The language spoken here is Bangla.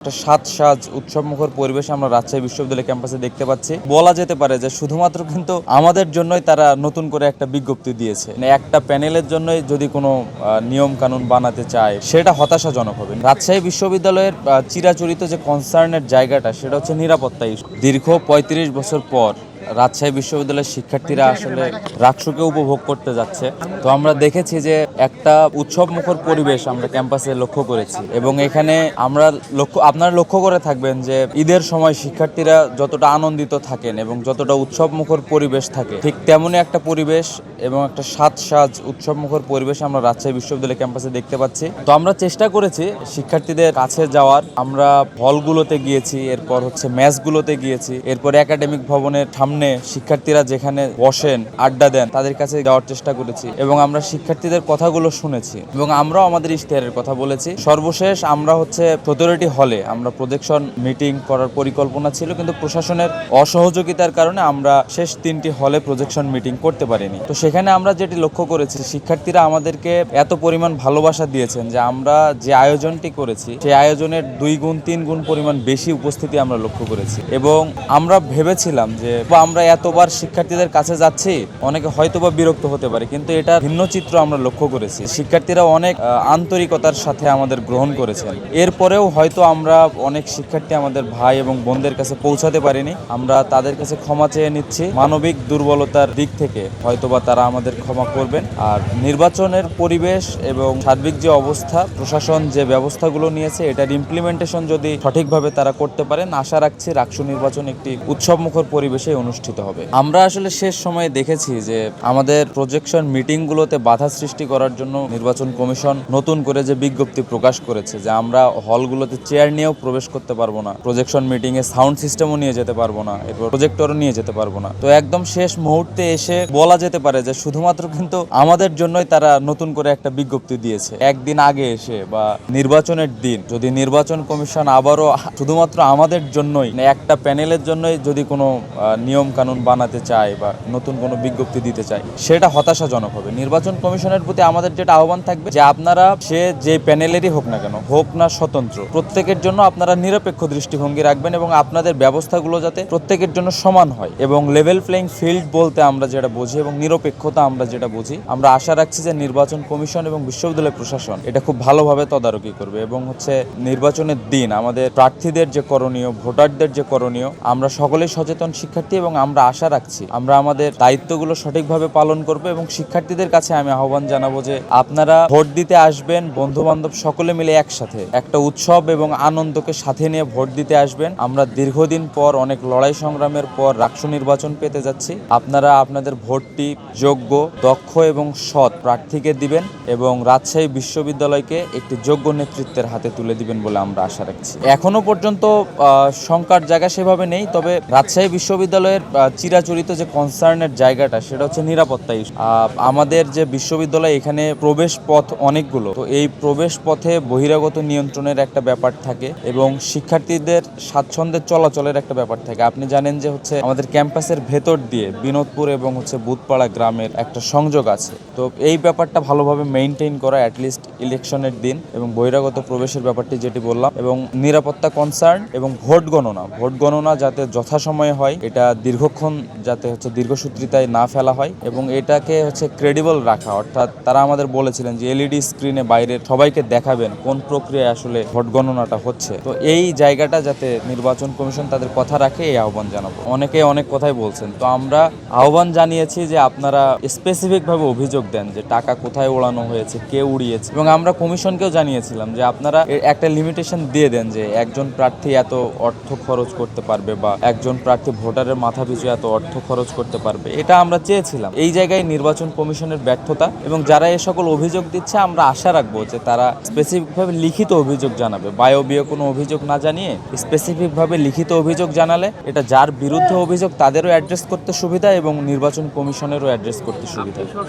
একটা সাজ উৎসবমুখর পরিবেশ আমরা রাজশাহী বিশ্ববিদ্যালয় ক্যাম্পাসে দেখতে পাচ্ছি। বলা যেতে পারে যে শুধুমাত্র কিন্তু আমাদের জন্যই তারা নতুন করে একটা বিজ্ঞপ্তি দিয়েছে। মানে একটা প্যানেলের জন্যই যদি কোনো নিয়ম কানুন বানাতে চায় সেটা হতাশাজনক হবে। রাজশাহী বিশ্ববিদ্যালয়ের চিরাচরিত যে কনসার্নের জায়গাটা সেটা হচ্ছে নিরাপত্তা ইস্যু। দীর্ঘ ৩৫ বছর পর রাজশাহী বিশ্ববিদ্যালয়ের শিক্ষার্থীরা আসলে রাকসুকে উপভোগ করতে যাচ্ছে। তো আমরা দেখেছি যে একটা উৎসবমুখর পরিবেশ আমরা ক্যাম্পাসে লক্ষ্য করেছি এবং এখানে আপনারা লক্ষ্য করে থাকবেন যে ঈদের সময় শিক্ষার্থীরা যতটা আনন্দিত থাকেন এবং যতটা উৎসবমুখর পরিবেশ থাকে ঠিক তেমনই একটা পরিবেশ এবং একটা সাজ উৎসবমুখর পরিবেশ আমরা রাজশাহী বিশ্ববিদ্যালয় ক্যাম্পাসে দেখতে পাচ্ছি। তো আমরা চেষ্টা করেছি শিক্ষার্থীদের কাছে যাওয়ার। আমরা হলগুলোতে গিয়েছি, এরপর হচ্ছে মেসগুলোতে গিয়েছি, এরপর একাডেমিক ভবনের সামনে শিক্ষার্থীরা যেখানে বসেন আড্ডা দেন তাদের কাছে যাওয়ার চেষ্টা করেছি এবং আমরা শিক্ষার্থীদের কথাগুলো শুনেছি এবং আমরাও আমাদের ইশতেহারের কথা বলেছি। সর্বশেষ আমরা হচ্ছে 17টি হলে আমরা প্রজেকশন মিটিং করার পরিকল্পনা ছিল, কিন্তু প্রশাসনের অসহযোগিতার কারণে আমরা শেষ 3টি হলে প্রজেকশন মিটিং করতে পারিনি। তো সেখানে আমরা যেটি লক্ষ্য করেছি শিক্ষার্থীরা আমাদেরকে এত পরিমাণ ভালোবাসা দিয়েছেন যে আমরা যে আয়োজনটি করেছি সেই আয়োজনের 2 গুণ 3 গুণ পরিমাণ বেশি উপস্থিতি আমরা লক্ষ্য করেছি এবং আমরা ভেবেছিলাম যে আমরা এতবার শিক্ষার্থীদের কাছে যাচ্ছি অনেকে হয়তোবা বিরক্ত হতে পারে, কিন্তু এটা ভিন্ন চিত্র আমরা লক্ষ্য করেছি। শিক্ষার্থীরা অনেক আন্তরিকতার সাথে আমাদের গ্রহণ করেছেন। এরপরেও হয়তো আমরা অনেক শিক্ষার্থী আমাদের ভাই এবং বোনদের কাছে পৌঁছাতে পারিনি। আমরা তাদের কাছে ক্ষমা চেয়ে নিচ্ছি। মানবিক দুর্বলতার দিক থেকে হয়তোবা তারা আমাদের ক্ষমা করবেন। আর নির্বাচনের পরিবেশ এবং সার্বিক যে অবস্থা, প্রশাসন যে ব্যবস্থাগুলো নিয়েছে এটার ইমপ্লিমেন্টেশন যদি সঠিকভাবে তারা করতে পারেন, আশা রাখছি রাকসু নির্বাচন একটি উৎসবমুখর পরিবেশে অনুষ্ঠিত হবে। আমরা আসলে শেষ সময়ে দেখেছি যে আমাদের প্রজেকশন মিটিংগুলোতে বাধা সৃষ্টি করার জন্য নির্বাচন কমিশন নতুন করে যে বিজ্ঞপ্তি প্রকাশ করেছে যে আমরা হলগুলোতে চেয়ার নিয়েও প্রবেশ করতে পারবো না, প্রজেকশন মিটিংয়ে সাউন্ড সিস্টেমও নিয়ে যেতে পারবো না, এরপর প্রজেক্টরও নিয়ে যেতে পারবো না। তো একদম শেষ মুহূর্তে এসে বলা যেতে পারে যে শুধুমাত্র কিন্তু আমাদের জন্যই তারা নতুন করে একটা বিজ্ঞপ্তি দিয়েছে। একদিন আগে এসে বা নির্বাচনের দিন যদি নির্বাচন কমিশন আবারও শুধুমাত্র আমাদের জন্যই একটা প্যানেলের জন্যই যদি কোনো নিয়ম কানুন বানাতে চায় বা নতুন কোনো বিজ্ঞপ্তি দিতে চায় সেটা হতাশাজনক হবে। নির্বাচন কমিশনের প্রতি আমাদের যেটা আহ্বান থাকবে যে আপনারা সে যে প্যানেলেরই হোক না কেন, হোক না স্বতন্ত্র, প্রত্যেকের জন্য আপনারা নিরপেক্ষ দৃষ্টিভঙ্গি রাখবেন এবং আপনাদের ব্যবস্থাগুলো যাতে প্রত্যেকের জন্য সমান হয় এবং লেভেল প্লেইং ফিল্ড বলতে আমরা যেটা বুঝি এবং নিরপেক্ষতা আমরা যেটা বুঝি। আমরা আশা রাখছি যে নির্বাচন কমিশন এবং বিশ্ববিদ্যালয় প্রশাসন এটা খুব ভালোভাবে তদারকি করবে এবং হচ্ছে নির্বাচনের দিন আমাদের প্রার্থীদের যে করণীয়, ভোটারদের যে করণীয়, আমরা সকলেই সচেতন শিক্ষার্থী এবং আমরা আশা রাখছি আমরা আমাদের দায়িত্বগুলো সঠিকভাবে পালন করব এবং শিক্ষার্থীদের কাছে আমি আহ্বান জানাবো যে আপনারা ভোট দিতে আসবেন, বন্ধু বান্ধব সকলে মিলে একসাথে একটা উৎসব এবং আনন্দকে সাথে নিয়ে ভোট দিতে আসবেন। আমরা দীর্ঘদিন পর অনেক লড়াই সংগ্রামের পর রাকসু নির্বাচন পেতে যাচ্ছি। আপনারা আপনাদের ভোটটি যোগ্য, দক্ষ এবং সৎ প্রার্থীকে দিবেন এবং রাজশাহী বিশ্ববিদ্যালয়কে একটি যোগ্য নেতৃত্বের হাতে তুলে দিবেন বলে আমরা আশা রাখছি। এখনো পর্যন্ত শঙ্কার জায়গা সেভাবে নেই, তবে রাজশাহী বিশ্ববিদ্যালয়ের চিরাচরিত যে কনসার্নের জায়গাটা সেটা হচ্ছে নিরাপত্তা ইস্যু। আমাদের যে বিশ্ববিদ্যালয় এখানে প্রবেশ পথ অনেকগুলো, তো এই প্রবেশ পথে বহিরাগত নিয়ন্ত্রণের একটা ব্যাপার থাকে এবং শিক্ষার্থীদের স্বাচ্ছন্দ্যের চলাচলের একটা ব্যাপার থাকে। আপনি জানেন যে হচ্ছে আমাদের ক্যাম্পাসের ভেতর দিয়ে বিনোদপুর এবং হচ্ছে বুধপাড়া গ্রামের একটা সংযোগ আছে। তো এই ব্যাপারটা ভালোভাবে মেইনটেইন করা অ্যাটলিস্ট ইলেকশনের দিন এবং বহিরাগত প্রবেশের ব্যাপারটি যেটি বললাম এবং নিরাপত্তা কনসার্ন এবং ভোট গণনা যাতে যথাসময়ে হয়, এটা দীর্ঘক্ষণ যাতে হচ্ছে দীর্ঘসূত্রিতায় না ফেলা হয় এবং এটাকে হচ্ছে ক্রেডিবল রাখা। অর্থাৎ তারা আমাদের বলেছিলেন যে এলইডি স্ক্রিনে বাইরের সবাইকে দেখাবেন কোন প্রক্রিয়ায় আসলে ভোট গণনাটা হচ্ছে। তো এই জায়গাটা যাতে নির্বাচন কমিশন তাদের কথা রাখে এই আহ্বান জানাবো। অনেকে অনেক কথাই বলছেন, তো আমরা আহ্বান জানিয়েছি যে আপনারা স্পেসিফিকভাবে অভিযোগ দেন যে টাকা কোথায় ওড়ানো হয়েছে, কে উড়িয়েছে এবং আমরা কমিশনকেও জানিয়েছিলাম যে আপনারা একটা লিমিটেশন দিয়ে দেন যে একজন প্রার্থী এত অর্থ খরচ করতে পারবে বা একজন প্রার্থী ভোটারের মাথা পিছু এত অর্থ খরচ করতে পারবে। এটা আমরা চেয়েছিলাম। এই জায়গায় নির্বাচন কমিশনের ব্যর্থতা এবং যারা এ সকল অভিযোগ দিচ্ছে আমরা আশা রাখবো যে তারা স্পেসিফিকভাবে লিখিত অভিযোগ জানাবে। বায়বীয় কোনো অভিযোগ না জানিয়ে স্পেসিফিকভাবে লিখিত অভিযোগ জানালে এটা যার বিরুদ্ধে অভিযোগ তাদেরও অ্যাড্রেস করতে সুবিধা এবং নির্বাচন কমিশনেরও অ্যাড্রেস করতে সুবিধা।